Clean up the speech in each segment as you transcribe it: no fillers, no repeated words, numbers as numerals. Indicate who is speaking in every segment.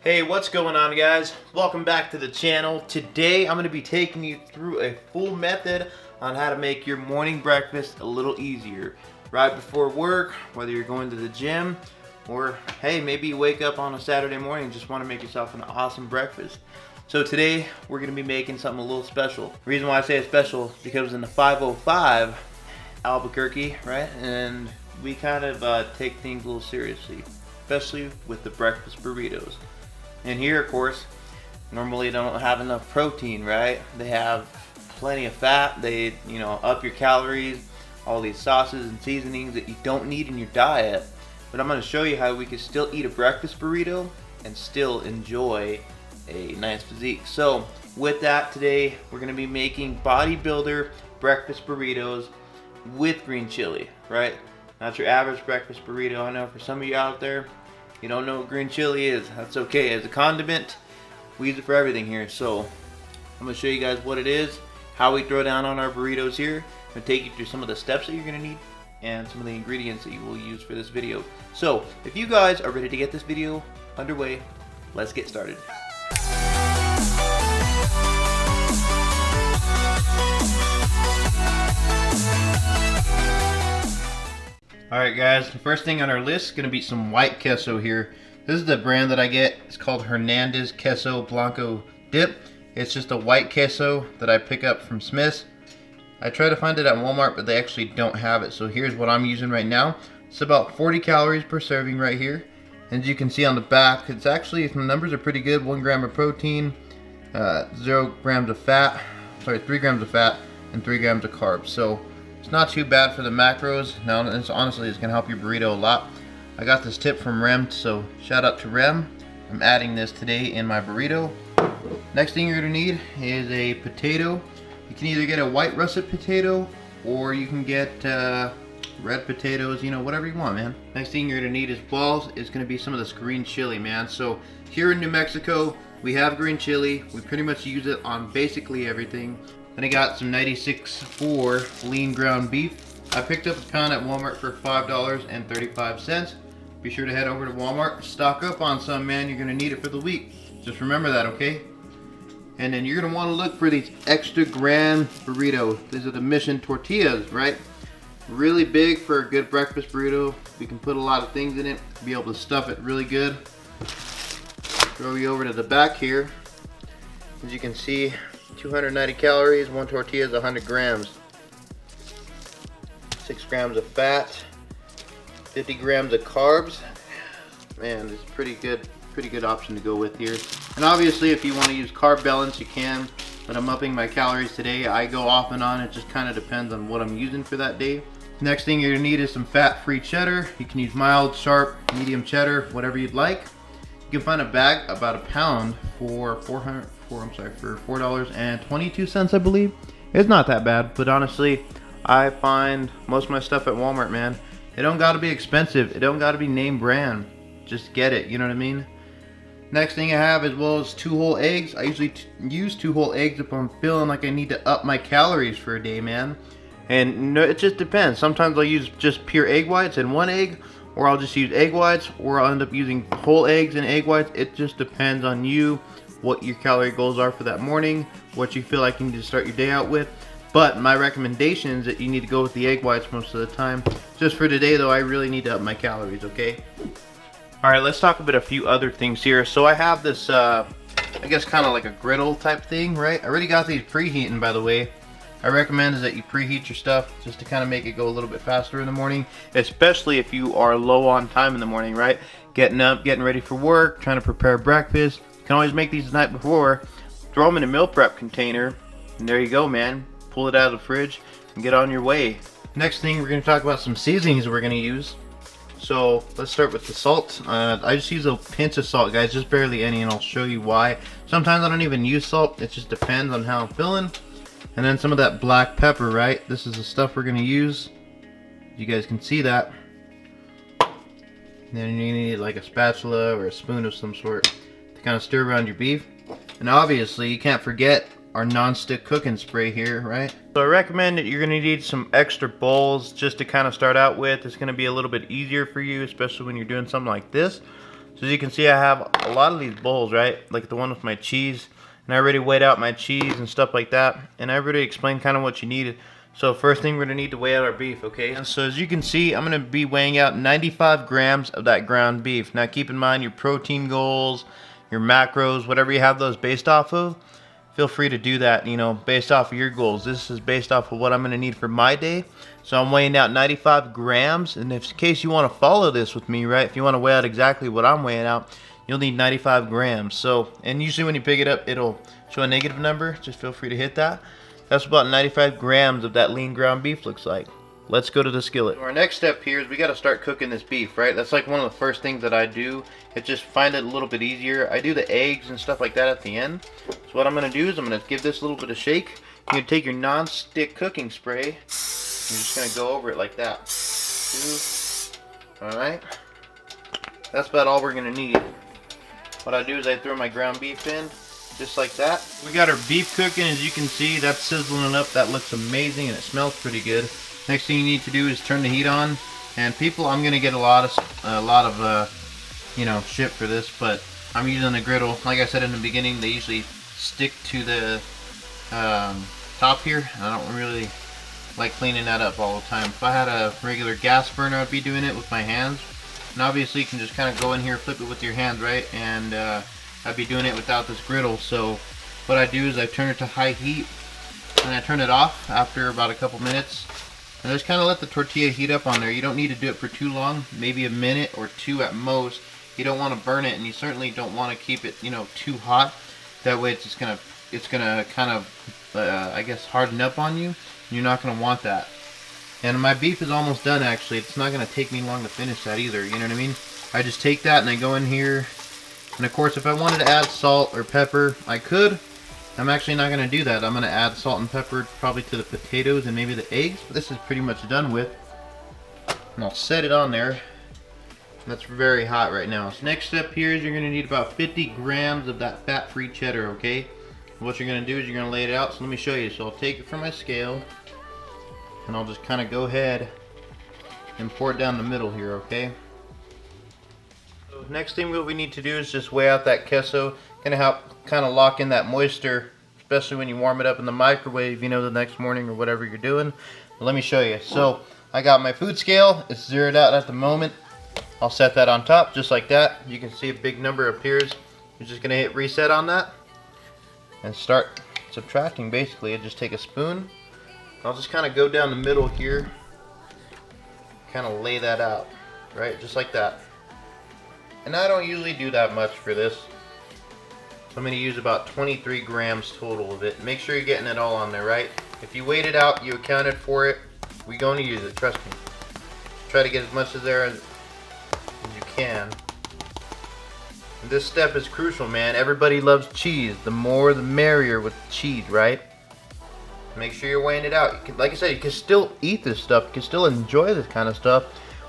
Speaker 1: Hey, what's going on, guys? Welcome back to the channel. Today I'm going to be taking you through a full method on how to make your morning breakfast a little easier. Right before work, whether you're going to the gym, or hey, maybe you wake up on a Saturday morning and just want to make yourself an awesome breakfast. So today we're going to be making something a little special. The reason why I say it's special is because in the 505 Albuquerque, right? And we kind of take things a little seriously, especially with the breakfast burritos. And here, of course, normally they don't have enough protein, right? They have plenty of fat. They, up your calories, all these sauces and seasonings that you don't need in your diet. But I'm going to show you how we can still eat a breakfast burrito and still enjoy a nice physique. So with that, today we're going to be making bodybuilder breakfast burritos with green chili, right? Not your average breakfast burrito. I know for some of you out there, you don't know what green chili is. That's okay. As a condiment, we use it for everything here. So I'm going to show you guys what it is, how we throw down on our burritos here. I'm going to take you through some of the steps that you're going to need and some of the ingredients that you will use for this video. So if you guys are ready to get this video underway, let's get started. Alright guys, the first thing on our list is going to be some white queso here. This is the brand that I get. It's called Hernandez Queso Blanco Dip. It's just a white queso that I pick up from Smith's. I try to find it at Walmart, but they actually don't have it. So here's what I'm using right now. It's about 40 calories per serving right here. And as you can see on the back, it's actually, the numbers are pretty good. 1 gram of protein, 0 grams of fat, 3 grams of fat, and 3 grams of carbs. So it's not too bad for the macros. Now, honestly, it's going to help your burrito a lot. I got this tip from Rem, so shout out to Rem. I'm adding this today in my burrito. Next thing you're going to need is a potato. You can either get a white russet potato or you can get red potatoes, whatever you want, man. Next thing you're going to need is balls. It's going to be some of this green chili, man. So here in New Mexico, we have green chili. We pretty much use it on basically everything. Then I got some 96.4 lean ground beef. I picked up a pound at Walmart for $5.35. Be sure to head over to Walmart, stock up on some, man. You're gonna need it for the week. Just remember that, okay? And then you're gonna want to look for these extra grand burritos. These are the Mission tortillas, right? Really big for a good breakfast burrito. We can put a lot of things in it, be able to stuff it really good. Throw you over to the back here. As you can see, 290 calories, 1 tortilla is 100 grams. 6 grams of fat, 50 grams of carbs. Man, it's pretty good option to go with here. And obviously if you want to use carb balance, you can, but I'm upping my calories today. I go off and on. It just kind of depends on what I'm using for that day. Next thing you're gonna need is some fat-free cheddar. You can use mild, sharp, medium cheddar, whatever you'd like. You can find a bag about a pound for $4.22, I believe. It's not that bad, but honestly, I find most of my stuff at Walmart, man. It don't gotta be expensive. It don't gotta be name brand. Just get it, you know what I mean? Next thing I have as well is 2 whole eggs. I usually use 2 whole eggs if I'm feeling like I need to up my calories for a day, man. And it just depends. Sometimes I'll use just pure egg whites and 1 egg, or I'll just use egg whites, or I'll end up using whole eggs and egg whites. It just depends on you, what your calorie goals are for that morning, what you feel like you need to start your day out with. But my recommendation is that you need to go with the egg whites most of the time. Just for today though, I really need to up my calories, okay? Alright, let's talk about a few other things here. So I have this, I guess kind of like a griddle type thing, right? I already got these preheating, by the way. I recommend is that you preheat your stuff just to kind of make it go a little bit faster in the morning, especially if you are low on time in the morning, right? Getting up, getting ready for work, trying to prepare breakfast. You can always make these the night before, throw them in a meal prep container, and there you go, man. Pull it out of the fridge and get on your way. Next thing, we're going to talk about some seasonings we're going to use. So let's start with the salt. I just use a pinch of salt, guys, just barely any, and I'll show you why. Sometimes I don't even use salt. It just depends on how I'm feeling. And then some of that black pepper, right? This is the stuff we're going to use. You guys can see that. And then you need like a spatula or a spoon of some sort to kind of stir around your beef. And obviously you can't forget our Nonstick cooking spray here, right? So I recommend that you're going to need some extra bowls just to kind of start out with. It's going to be a little bit easier for you, especially when you're doing something like this. So as you can see, I have a lot of these bowls, right? Like the one with my cheese, and I already weighed out my cheese and stuff like that, and I already explained kind of what you needed. So first thing, we're gonna need to weigh out our beef, okay? And so as you can see, I'm gonna be weighing out 95 grams of that ground beef. Now keep in mind your protein goals, your macros, whatever you have those based off of, feel free to do that, you know, based off of your goals. This is based off of what I'm gonna need for my day. So I'm weighing out 95 grams, and if in case you wanna follow this with me, right, if you wanna weigh out exactly what I'm weighing out, you'll need 95 grams. So, and usually when you pick it up, it'll show a negative number. Just feel free to hit that. That's about 95 grams of that lean ground beef looks like. Let's go to the skillet. So our next step here is we got to start cooking this beef, right? That's like one of the first things that I do. It's just find it a little bit easier. I do the eggs and stuff like that at the end. So what I'm going to do is I'm going to give this a little bit of shake. You're going to take your non-stick cooking spray. You're just going to go over it like that. Alright. That's about all we're going to need. What I do is I throw my ground beef in. Just like that. We got our beef cooking. As you can see, that's sizzling up. That looks amazing and it smells pretty good. Next thing you need to do is turn the heat on. And people, I'm gonna get a lot of you know, shit for this, but I'm using a griddle. Like I said in the beginning, they usually stick to the top here. I don't really like cleaning that up all the time. If I had a regular gas burner, I'd be doing it with my hands. And obviously, you can just kind of go in here, flip it with your hands, right? And I'd be doing it without this griddle. So what I do is I turn it to high heat and I turn it off after about a couple minutes, and just kind of let the tortilla heat up on there. You don't need to do it for too long, maybe a minute or two at most. You don't want to burn it, and you certainly don't want to keep it, you know, too hot. That way it's gonna kind of I guess harden up on you, and you're not gonna want that. And my beef is almost done. Actually, it's not gonna take me long to finish that either, you know what I mean? I just take that and I go in here. And of course, if I wanted to add salt or pepper, I could. I'm actually not going to do that. I'm going to add salt and pepper probably to the potatoes and maybe the eggs. But this is pretty much done with. And I'll set it on there. That's very hot right now. So next step here is you're going to need about 50 grams of that fat-free cheddar, okay? What you're going to do is you're going to lay it out. So let me show you. So I'll take it from my scale. And I'll just kind of go ahead and pour it down the middle here, okay? Next thing what we need to do is just weigh out that queso. Gonna help kind of lock in that moisture, especially when you warm it up in the microwave, you know, the next morning or whatever you're doing. But let me show you. So I got my food scale. It's zeroed out at the moment. I'll set that on top just like that. You can see a big number appears. You're just gonna hit reset on that and start subtracting. Basically, I just take a spoon. I'll just kind of go down the middle here, kind of lay that out, right, just like that. And I don't usually do that much for this. So I'm going to use about 23 grams total of it. Make sure you're getting it all on there, right? If you weighed it out, you accounted for it, we're going to use it, trust me. Try to get as much of there as you can. And this step is crucial, man. Everybody loves cheese. The more the merrier with cheese, right? Make sure you're weighing it out. You can, like I said, you can still eat this stuff. You can still enjoy this kind of stuff.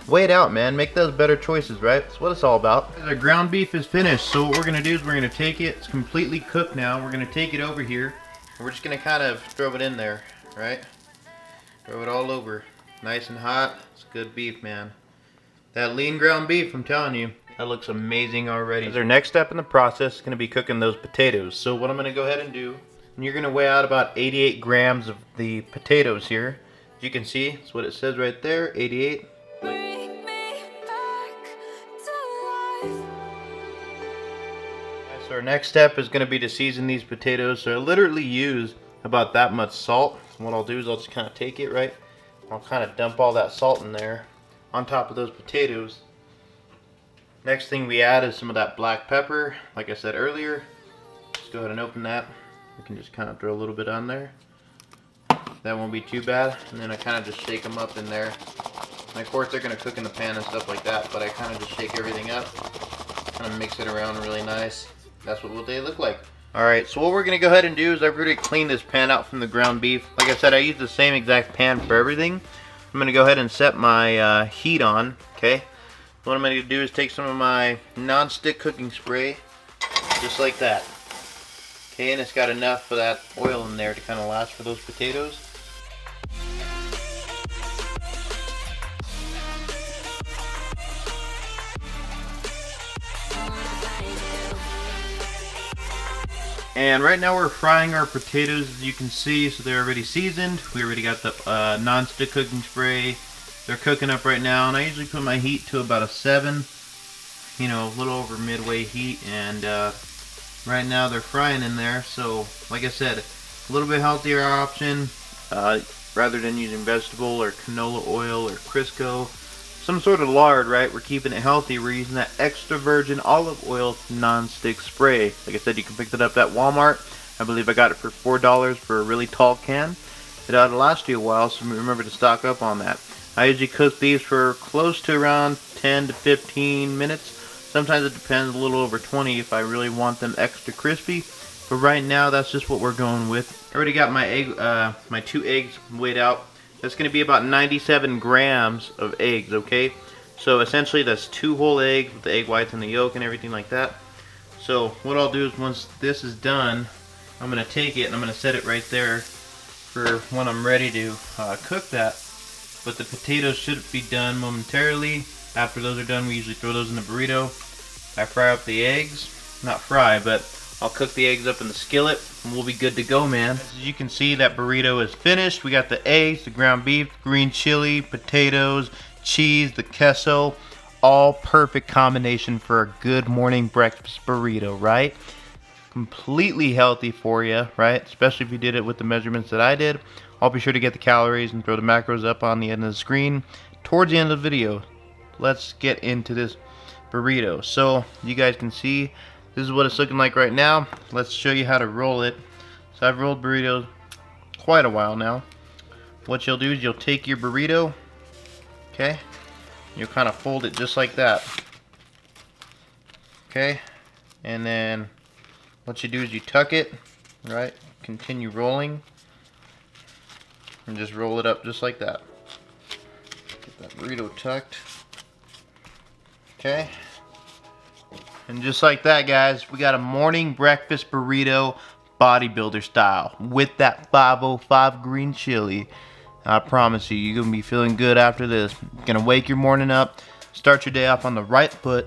Speaker 1: Weigh it out, man. Make those better choices, right? That's what it's all about. Our ground beef is finished, so what we're going to do is we're going to take it. It's completely cooked now. We're going to take it over here, and we're just going to kind of throw it in there, right? Throw it all over. Nice and hot. It's good beef, man. That lean ground beef, I'm telling you, that looks amazing already. Our next step in the process is going to be cooking those potatoes. So what I'm going to go ahead and do, and you're going to weigh out about 88 grams of the potatoes here. As you can see, that's what it says right there, 88. So our next step is going to be to season these potatoes. So I literally use about that much salt. And what I'll do is I'll just kind of take it, right? I'll kind of dump all that salt in there on top of those potatoes. Next thing we add is some of that black pepper. Like I said earlier, just go ahead and open that. You can just kind of throw a little bit on there. That won't be too bad. And then I kind of just shake them up in there. And of course they're going to cook in the pan and stuff like that, but I kind of just shake everything up. Kind of mix it around really nice. That's what they look like. Alright, so what we're going to go ahead and do is I've already cleaned this pan out from the ground beef. Like I said, I use the same exact pan for everything. I'm going to go ahead and set my heat on, okay? What I'm going to do is take some of my non-stick cooking spray, just like that. Okay, and it's got enough of that oil in there to kind of last for those potatoes. And right now we're frying our potatoes, as you can see, so they're already seasoned. We already got the Nonstick cooking spray. They're cooking up right now, and I usually put my heat to about a 7, you know, a little over midway heat, and right now they're frying in there. So, like I said, a little bit healthier option, rather than using vegetable or canola oil or Crisco. Some sort of lard, right? We're keeping it healthy. We're using that extra virgin olive oil non-stick spray. Like I said, you can pick that up at Walmart. I believe I got it for $4 for a really tall can. It ought to last you a while, so remember to stock up on that. I usually cook these for close to around 10 to 15 minutes. Sometimes it depends, a little over 20 if I really want them extra crispy. But right now, that's just what we're going with. I already got my egg, my 2 eggs weighed out. That's going to be about 97 grams of eggs, okay? So essentially that's 2 whole eggs with the egg whites and the yolk and everything like that. So what I'll do is once this is done, I'm going to take it and I'm going to set it right there for when I'm ready to cook that. But the potatoes should be done momentarily. After those are done, we usually throw those in the burrito. I fry up the eggs. Not fry, but I'll cook the eggs up in the skillet and we'll be good to go, man. As you can see, that burrito is finished. We got the eggs, the ground beef, green chili, potatoes, cheese, the queso. All perfect combination for a good morning breakfast burrito, right? Completely healthy for you, right? Especially if you did it with the measurements that I did. I'll be sure to get the calories and throw the macros up on the end of the screen towards the end of the video. Let's get into this burrito. So you guys can see this is what it's looking like right now. Let's show you how to roll it. So I've rolled burritos quite a while now. What you'll do is you'll take your burrito, okay? You'll kind of fold it just like that, okay? And then what you do is you tuck it, right? Continue rolling, and just roll it up just like that. Get that burrito tucked, okay? And just like that, guys, we got a morning breakfast burrito bodybuilder style with that 505 green chili. I promise you, you're going to be feeling good after this. You're going to wake your morning up, start your day off on the right foot,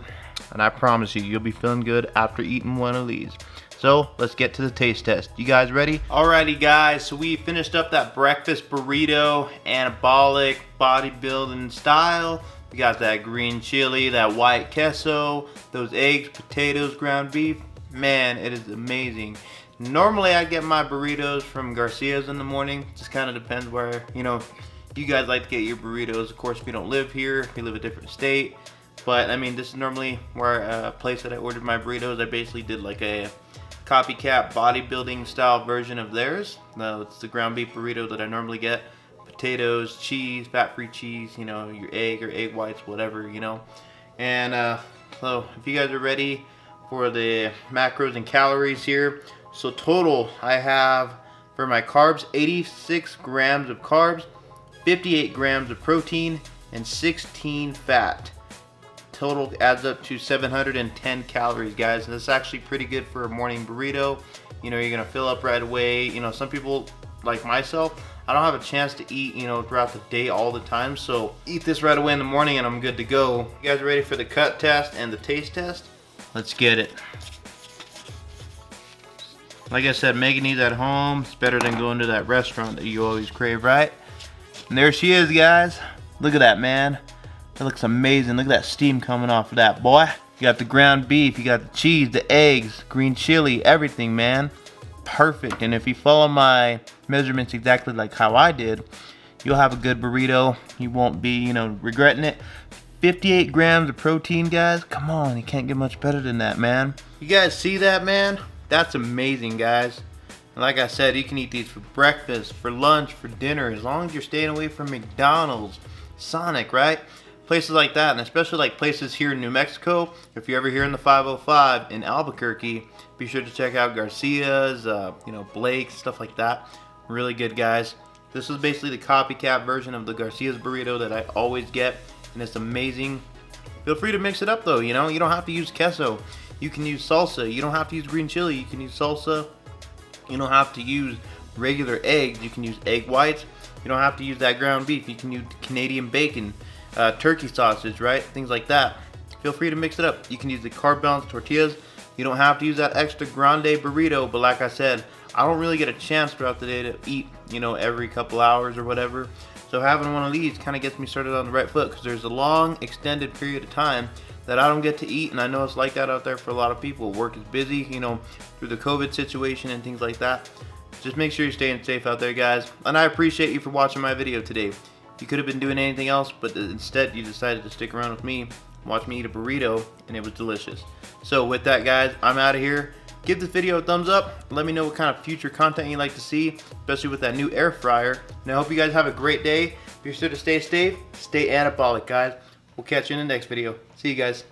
Speaker 1: and I promise you, you'll be feeling good after eating one of these. So, let's get to the taste test. You guys ready? Alrighty, guys, so we finished up that breakfast burrito, anabolic, bodybuilding style. We got that green chili, that white queso, those eggs, potatoes, ground beef. Man, it is amazing. Normally I get my burritos from Garcia's in the morning. Just kind of depends where, you know, you guys like to get your burritos. Of course, we don't live here. We live a different state. But, I mean, this is normally where a place that I ordered my burritos. I basically did like a copycat bodybuilding style version of theirs. It's the ground beef burrito that I normally get. Potatoes, cheese, fat-free cheese, you know, your egg or egg whites, whatever, you know. And so if you guys are ready for the macros and calories here, so total I have for my carbs 86 grams of carbs, 58 grams of protein, and 16 fat. Total adds up to 710 calories, guys. And that's actually pretty good for a morning burrito. You know, you're gonna fill up right away. You know, some people like myself, I don't have a chance to eat, you know, throughout the day all the time. So eat this right away in the morning and I'm good to go. You guys ready for the cut test and the taste test? Let's get it. Like I said, making these at home, it's better than going to that restaurant that you always crave, right? And there she is, guys. Look at that, man. That looks amazing. Look at that steam coming off of that, boy. You got the ground beef, you got the cheese, the eggs, green chili, everything, man. Perfect. And if you follow my measurements exactly like how I did, you'll have a good burrito. You won't be, you know, regretting it. 58 grams of protein, guys. Come on, you can't get much better than that, man. You guys see that, man? That's amazing, guys. And like I said, you can eat these for breakfast, for lunch, for dinner, as long as you're staying away from McDonald's, Sonic, right? Places like that, and especially like places here in New Mexico. If you're ever here in the 505 in Albuquerque, be sure to check out Garcia's, you know, Blake's, stuff like that. Really good, guys. This is basically the copycat version of the Garcia's burrito that I always get, and it's amazing. Feel free to mix it up though, you know. You don't have to use queso. You can use salsa. You don't have to use green chili. You can use salsa. You don't have to use regular eggs. You can use egg whites. You don't have to use that ground beef. You can use Canadian bacon, turkey sausage, right? Things like that. Feel free to mix it up. You can use the carb balanced tortillas. You don't have to use that extra grande burrito, but like I said, I don't really get a chance throughout the day to eat, you know, every couple hours or whatever. So having one of these kind of gets me started on the right foot, because there's a long extended period of time that I don't get to eat, and I know it's like that out there for a lot of people. Work is busy, you know, through the COVID situation and things like that. Just make sure you're staying safe out there, guys. And I appreciate you for watching my video today. You could have been doing anything else, but instead you decided to stick around with me, watch me eat a burrito, and it was delicious. So with that, guys, I'm out of here. Give this video a thumbs up. Let me know what kind of future content you'd like to see, especially with that new air fryer. And I hope you guys have a great day. Be sure to stay safe, stay anabolic, guys. We'll catch you in the next video. See you guys.